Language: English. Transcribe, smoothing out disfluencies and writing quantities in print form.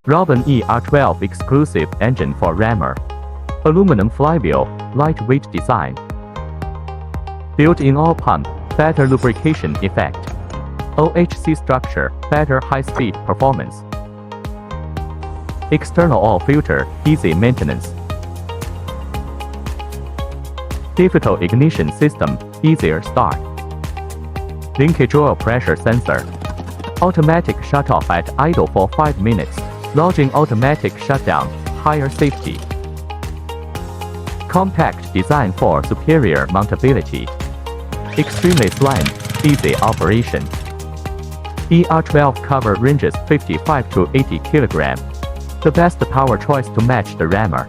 Robin ER12 exclusive engine for rammer. Aluminum flywheel, lightweight design. Built-in oil pump, better lubrication effect. OHC structure, better high-speed performance. External oil filter, easy maintenance. Digital ignition system, easier start. Linkage oil pressure sensor. Automatic shut-off at idle for 5 minutes. Lodging automatic shutdown, higher safety. Compact design for superior mountability. Extremely slim, easy operation. ER12 cover ranges 55 to 80 kg. The best power choice to match the rammer.